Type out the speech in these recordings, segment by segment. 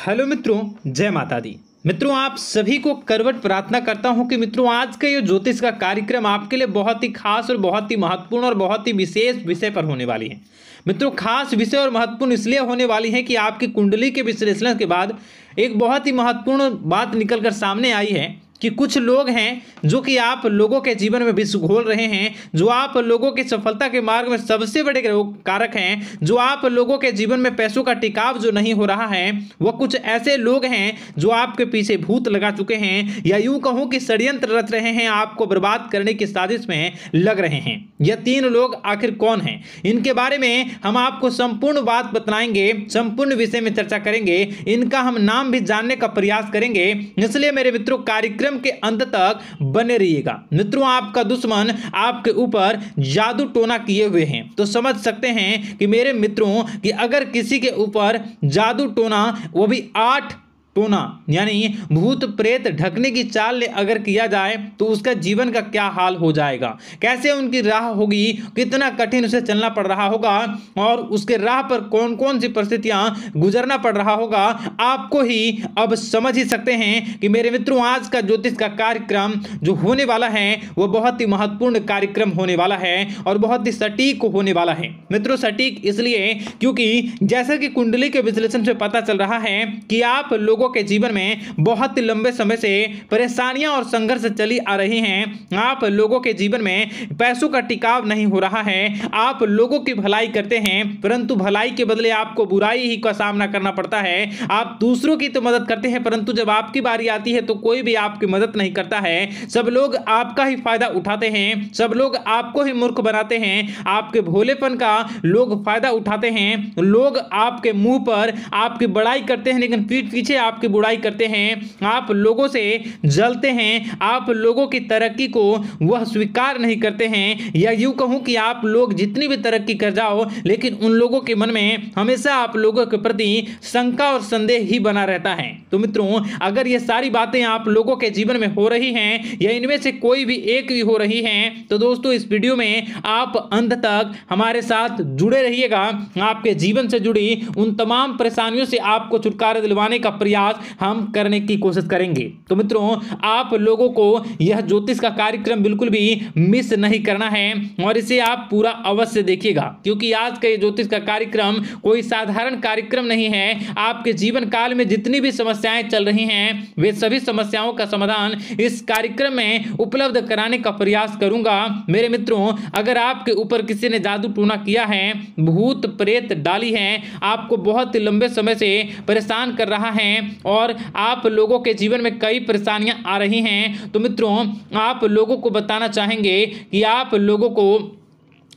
Hello मित्रों, जय माता दी। मित्रों, आप सभी को करवट प्रार्थना करता हूं कि मित्रों आज का ये ज्योतिष का कार्यक्रम आपके लिए बहुत ही खास और बहुत ही महत्वपूर्ण और बहुत ही विशेष विषय पर होने वाली है। मित्रों, खास विषय और महत्वपूर्ण इसलिए होने वाली है कि आपकी कुंडली के विश्लेषण के बाद एक बहुत ही महत्वपूर्ण बात निकलकर सामने आई है कि कुछ लोग हैं जो कि आप लोगों के जीवन में विष घोल रहे हैं, जो आप लोगों की सफलता के मार्ग में सबसे बड़े कारक हैं, जो आप लोगों के जीवन में पैसों का टिकाव जो नहीं हो रहा है, वह कुछ ऐसे लोग हैं जो आपके पीछे भूत लगा चुके हैं या यूं कहूं कि षड्यंत्र रच रहे हैं, आपको बर्बाद करने की साजिश में लग रहे हैं। यह तीन लोग आखिर कौन हैं, इनके बारे में हम आपको संपूर्ण बात बताएंगे, संपूर्ण विषय में चर्चा करेंगे, इनका हम नाम भी जानने का प्रयास करेंगे। इसलिए मेरे मित्रों, कार्यक्रम के अंत तक बने रहिएगा। मित्रों, आपका दुश्मन आपके ऊपर जादू टोना किए हुए हैं, तो समझ सकते हैं कि मेरे मित्रों कि अगर किसी के ऊपर जादू टोना, वो भी 8 टोना यानी भूत प्रेत ढकने की चाल ने अगर किया जाए तो उसका जीवन का क्या हाल हो जाएगा, कैसे उनकी राह होगी, कितना कठिन उसे चलना पड़ रहा होगा और उसके राह पर कौन कौन सी परिस्थितियां गुजरना पड़ रहा होगा, आपको ही अब समझ ही सकते हैं कि मेरे मित्रों आज का ज्योतिष का कार्यक्रम जो होने वाला है वह बहुत ही महत्वपूर्ण कार्यक्रम होने वाला है और बहुत ही सटीक होने वाला है। मित्रों, सटीक इसलिए क्योंकि जैसा कि कुंडली के विश्लेषण से पता चल रहा है कि आप लोगों के जीवन में बहुत ही लंबे समय से परेशानियां और संघर्ष चली आ रही हैं। आप लोगों के जीवन में पैसों का टिकाव नहीं हो रहा है। आप लोगों की भलाई करते हैं परंतु भलाई के बदले आपको बुराई ही का सामना करना पड़ता है। आप दूसरों की तो मदद करते हैं परंतु जब आपकी बारी आती है तो कोई भी आपकी मदद नहीं करता है। सब लोग आपका ही फायदा उठाते हैं, सब लोग आपको ही मूर्ख बनाते हैं, आपके भोलेपन का लोग फायदा उठाते हैं। लोग आपके मुंह पर आपकी बड़ाई करते हैं लेकिन पीठ पीछे आपकी बुराई करते हैं। आप लोगों से जलते हैं, आप लोगों की तरक्की को वह स्वीकार नहीं करते हैं, या यूं कहूं कि आप लोग जितनी भी तरक्की कर जाओ लेकिन उन लोगों के मन में हमेशा आप लोगों के प्रति शंका और संदेह ही बना रहता है। तो मित्रों, अगर ये सारी बातें आप लोगों के जीवन में हो रही हैं या इनमें से कोई भी एक भी हो रही हैं तो दोस्तों इस वीडियो में आप अंत तक हमारे साथ जुड़े रहिएगा। आपके जीवन से जुड़ी उन तमाम परेशानियों से आपको छुटकारा दिलवाने का प्रयास हम करने की कोशिश करेंगे। तो मित्रों, आप लोगों को यह ज्योतिष का कार्यक्रम बिल्कुल भी मिस नहीं करना है और इसे आप पूरा अवश्य देखिएगा क्योंकि आज का ये ज्योतिष का कार्यक्रम कोई साधारण कार्यक्रम नहीं है। आपके जीवन काल में जितनी भी समस्याएं चल रही हैं वे सभी समस्याओं का समाधान इस कार्यक्रम में उपलब्ध कराने का प्रयास करूंगा। मेरे मित्रों, अगर आपके ऊपर किसी ने जादू टूना किया है, भूत प्रेत डाली है, आपको बहुत लंबे समय से परेशान कर रहा है और आप लोगों के जीवन में कई परेशानियां आ रही हैं, तो मित्रों आप लोगों को बताना चाहेंगे कि आप लोगों को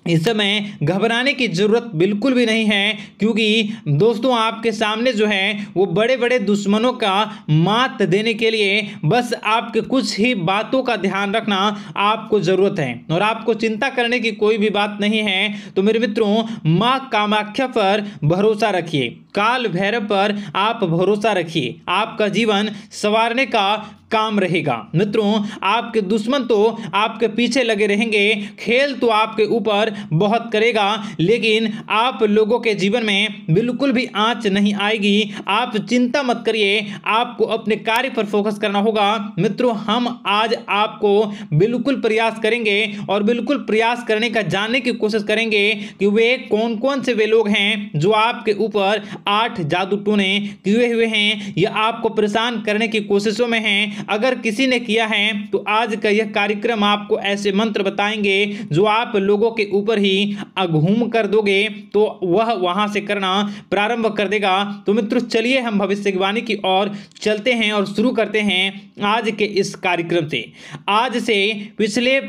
इस समय घबराने की जरूरत बिल्कुल भी नहीं है क्योंकि दोस्तों आपके सामने जो है वो बड़े बड़े दुश्मनों का मात देने के लिए बस आपके कुछ ही बातों का ध्यान रखना आपको जरूरत है और आपको चिंता करने की कोई भी बात नहीं है। तो मेरे मित्रों, मां कामाख्या पर भरोसा रखिए, काल भैरव पर आप भरोसा रखिए, आपका जीवन संवारने का काम रहेगा। मित्रों, आपके दुश्मन तो आपके पीछे लगे रहेंगे, खेल तो आपके ऊपर बहुत करेगा लेकिन आप लोगों के जीवन में बिल्कुल भी आंच नहीं आएगी। आप चिंता मत करिए, आपको अपने कार्य पर फोकस करना होगा। मित्रों, हम आज आपको बिल्कुल प्रयास करेंगे और बिल्कुल प्रयास करने का जानने की कोशिश करेंगे कि वे कौन कौन से वे लोग हैं जो आपके ऊपर 8 जादू टोने किए हुए हैं या आपको परेशान करने की कोशिशों में हैं। अगर किसी ने किया है तो आज का यह कार्यक्रम आपको ऐसे मंत्र बताएंगे जो आप लोगों के ऊपर ही अघूम कर दोगे तो वह वहां से करना प्रारंभ कर देगा। तो मित्रों, चलिए हम भविष्यवाणी की ओर चलते हैं और शुरू करते हैं आज के इस कार्यक्रम से। आज से पिछले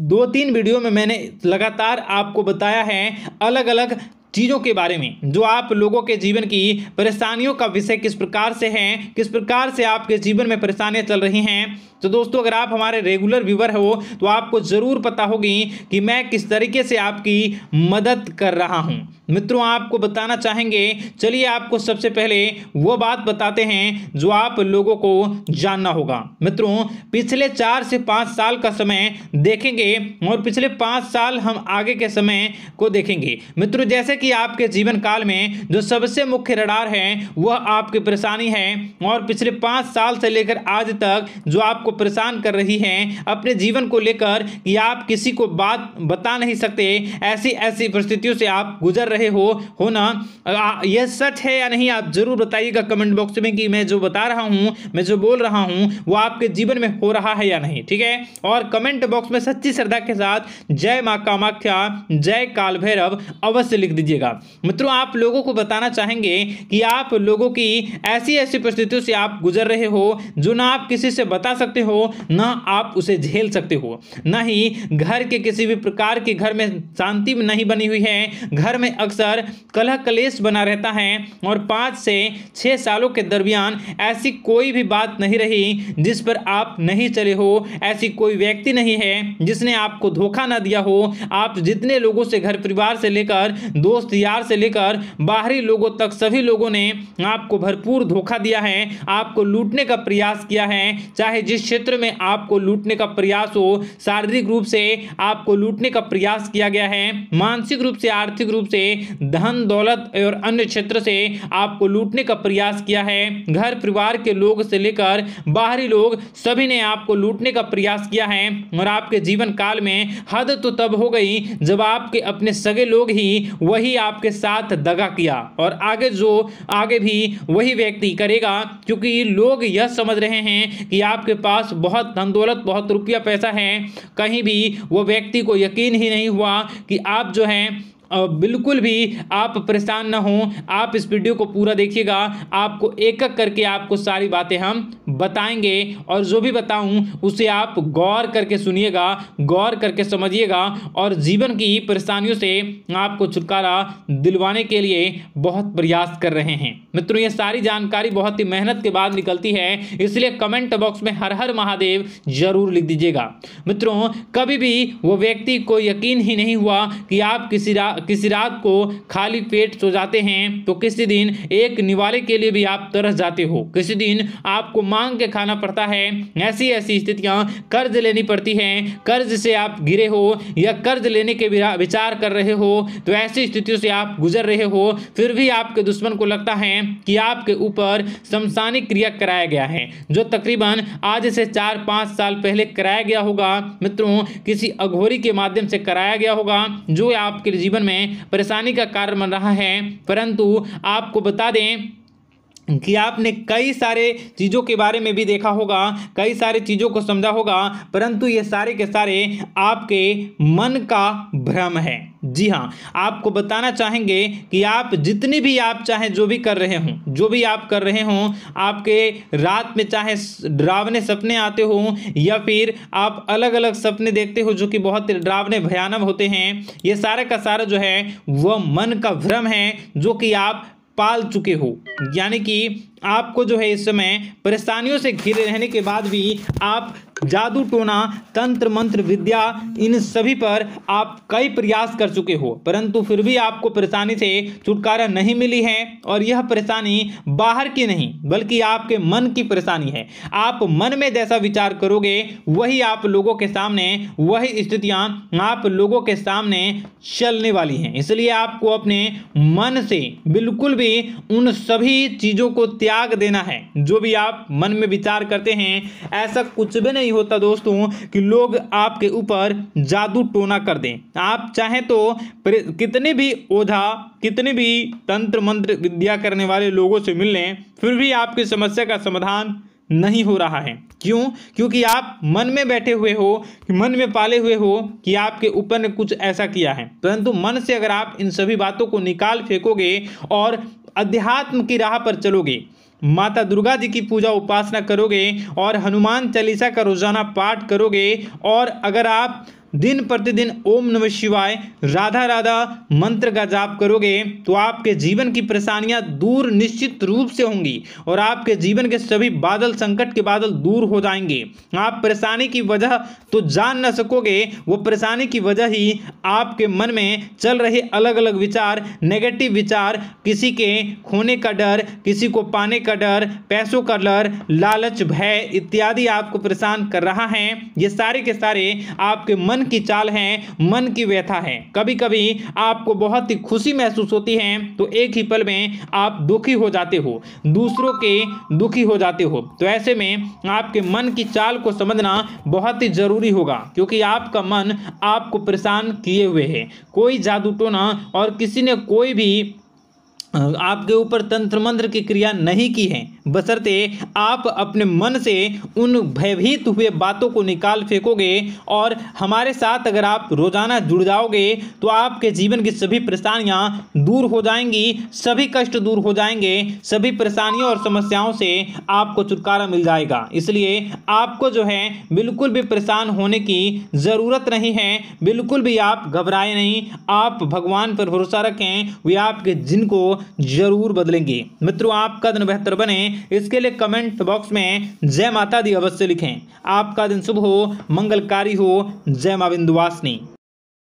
2-3 वीडियो में मैंने लगातार आपको बताया है अलग अलग चीज़ों के बारे में जो आप लोगों के जीवन की परेशानियों का विषय किस प्रकार से है, किस प्रकार से आपके जीवन में परेशानियां चल रही हैं। तो दोस्तों, अगर आप हमारे रेगुलर व्यूवर हो तो आपको ज़रूर पता होगी कि मैं किस तरीके से आपकी मदद कर रहा हूं। मित्रों आपको बताना चाहेंगे, चलिए आपको सबसे पहले वो बात बताते हैं जो आप लोगों को जानना होगा। मित्रों पिछले 4 से 5 साल का समय देखेंगे और पिछले 5 साल हम आगे के समय को देखेंगे। मित्रों जैसे कि आपके जीवन काल में जो सबसे मुख्य रडार है वह आपकी परेशानी है, और पिछले 5 साल से लेकर आज तक जो आपको परेशान कर रही है अपने जीवन को लेकर कि आप किसी को बात बता नहीं सकते, ऐसी ऐसी परिस्थितियों से आप गुजर रहे हो ना। यह सच है या नहीं आप जरूर बताइएगा कमेंट बॉक्स में कि मैं जो बता रहा हूं, मैं जो बोल रहा हूं वो आपके जीवन में हो रहा है या नहीं, ठीक है। और कमेंट बॉक्स में सच्ची श्रद्धा के साथ जय मां कामाख्या, जय काल भैरव अवश्य लिख दीजिएगा। मित्रों आप लोगों को बताना चाहेंगे कि आप लोगों की ऐसी ऐसी परिस्थितियों से आप गुजर रहे हो जो ना आप किसी से बता सकते हो, ना आप उसे झेल सकते हो, ना ही घर के किसी भी प्रकार के घर में शांति नहीं बनी हुई है। घर में अक्सर कलह कलेश बना रहता है और 5 से 6 सालों के दरमियान ऐसी कोई भी बात नहीं रही जिस पर आप नहीं चले हो, ऐसी कोई व्यक्ति नहीं है जिसने आपको धोखा ना दिया हो। आप जितने लोगों से, घर परिवार से लेकर दोस्त यार से लेकर बाहरी लोगों तक, सभी लोगों ने आपको भरपूर धोखा दिया है, आपको लूटने का प्रयास किया है। चाहे जिस क्षेत्र में आपको लूटने का प्रयास हो, शारीरिक रूप से आपको लूटने का प्रयास किया गया है, मानसिक रूप से, आर्थिक रूप से, धन दौलत और अन्य क्षेत्र से आपको लूटने का प्रयास किया है। घर परिवार के लोग से लेकर बाहरी लोग सभी ने आपको लूटने का प्रयास किया है। और आपके जीवन काल में हद तो तब हो गई जब आपके अपने सगे लोग ही वही आपके साथ दगा किया, और आगे भी वही व्यक्ति करेगा, क्योंकि लोग यह समझ रहे हैं कि आपके पास बहुत धन दौलत, बहुत रुपया पैसा है। कहीं भी वो व्यक्ति को यकीन ही नहीं हुआ कि आप जो है बिल्कुल भी आप परेशान ना हो। आप इस वीडियो को पूरा देखिएगा, आपको एक एक करके आपको सारी बातें हम बताएंगे, और जो भी बताऊं उसे आप गौर करके सुनिएगा, गौर करके समझिएगा, और जीवन की परेशानियों से आपको छुटकारा दिलवाने के लिए बहुत प्रयास कर रहे हैं। मित्रों ये सारी जानकारी बहुत ही मेहनत के बाद निकलती है, इसलिए कमेंट बॉक्स में हर हर महादेव जरूर लिख दीजिएगा। मित्रों कभी भी वो व्यक्ति को यकीन ही नहीं हुआ कि आप किसी रात को खाली पेट सो जाते हैं तो किसी दिन एक निवाले के लिए भी आप तरस जाते हो, किसी दिन आपको मांग के खाना पड़ता है। ऐसी ऐसी स्थितियां, कर्ज लेनी पड़ती हैं, कर्ज से आप गिरे हो या कर्ज लेने के विचार कर रहे हो, तो ऐसी स्थितियों से आप गुजर रहे हो। फिर भी आपके दुश्मन को लगता है कि आपके ऊपर शमशानिक क्रिया कराया गया है, जो तकरीबन आज से 4-5 साल पहले कराया गया होगा। मित्रों किसी अघोरी के माध्यम से कराया गया होगा, जो आपके जीवन में परेशानी का कारण बन रहा है। परंतु आपको बता दें कि आपने कई सारे चीज़ों के बारे में भी देखा होगा, कई सारी चीज़ों को समझा होगा, परंतु ये सारे के सारे आपके मन का भ्रम है। जी हाँ, आपको बताना चाहेंगे कि आप जितनी भी आप चाहे जो भी कर रहे हों, जो भी आप कर रहे हों, आपके रात में चाहे डरावने सपने आते हों या फिर आप अलग अलग सपने देखते हो जो कि बहुत डरावने भयानक होते हैं, ये सारे का सारा जो है वह मन का भ्रम है जो कि आप पाल चुके हो। यानी कि आपको जो है इस समय परेशानियों से घिरे रहने के बाद भी आप जादू टोना, तंत्र मंत्र विद्या, इन सभी पर आप कई प्रयास कर चुके हो, परंतु फिर भी आपको परेशानी से छुटकारा नहीं मिली है। और यह परेशानी बाहर की नहीं बल्कि आपके मन की परेशानी है। आप मन में जैसा विचार करोगे वही आप लोगों के सामने, वही स्थितियां आप लोगों के सामने चलने वाली हैं। इसलिए आपको अपने मन से बिल्कुल भी उन सभी चीज़ों को त्याग देना है जो भी आप मन में विचार करते हैं। ऐसा कुछ भी नहीं होता दोस्तों कि लोग आपके ऊपर जादू टोना कर दें। आप चाहें तो कितने भी ओझा, कितने भी तंत्र मंत्र विद्या करने वाले लोगों से मिल लें, फिर भी आपकी समस्या का समाधान नहीं हो रहा है। क्यों? क्योंकि आप मन में बैठे हुए हो, मन में पाले हुए हो कि आपके ऊपर ने कुछ ऐसा किया है। परंतु मन से अगर आप इन सभी बातों को निकाल फेंकोगे और अध्यात्म की राह पर चलोगे, माता दुर्गा जी की पूजा उपासना करोगे और हनुमान चालीसा का रोजाना पाठ करोगे, और अगर आप दिन प्रतिदिन ओम नमः शिवाय, राधा राधा मंत्र का जाप करोगे तो आपके जीवन की परेशानियां दूर निश्चित रूप से होंगी और आपके जीवन के सभी बादल, संकट के बादल दूर हो जाएंगे। आप परेशानी की वजह तो जान न सकोगे, वो परेशानी की वजह ही आपके मन में चल रहे अलग अलग विचार, नेगेटिव विचार, किसी के खोने का डर, किसी को पाने का डर, पैसों का डर, लालच, भय इत्यादि आपको परेशान कर रहा है। ये सारे के सारे आपके मन की चाल हैं, मन की व्यथा है। कभी कभी आपको बहुत ही खुशी महसूस होती है तो एक ही पल में आप दुखी हो जाते हो, दूसरों के दुखी हो जाते हो। तो ऐसे में आपके मन की चाल को समझना बहुत ही जरूरी होगा, क्योंकि आपका मन आपको परेशान किए हुए है। कोई जादू टोना और किसी ने कोई भी आपके ऊपर तंत्र मंत्र की क्रिया नहीं की है, बशर्ते आप अपने मन से उन भयभीत हुए बातों को निकाल फेंकोगे और हमारे साथ अगर आप रोजाना जुड़ जाओगे तो आपके जीवन की सभी परेशानियां दूर हो जाएंगी, सभी कष्ट दूर हो जाएंगे, सभी परेशानियों और समस्याओं से आपको छुटकारा मिल जाएगा। इसलिए आपको जो है बिल्कुल भी परेशान होने की ज़रूरत नहीं है, बिल्कुल भी आप घबराए नहीं। आप भगवान पर भरोसा रखें, वे आपके जिनको जरूर बदलेंगे। मित्रों, आपका दिन बेहतर बने इसके लिए कमेंट बॉक्स में जय माता दी अवश्य लिखें। आपका दिन शुभ हो, मंगलकारी हो। जय मां विंध्यवासिनी।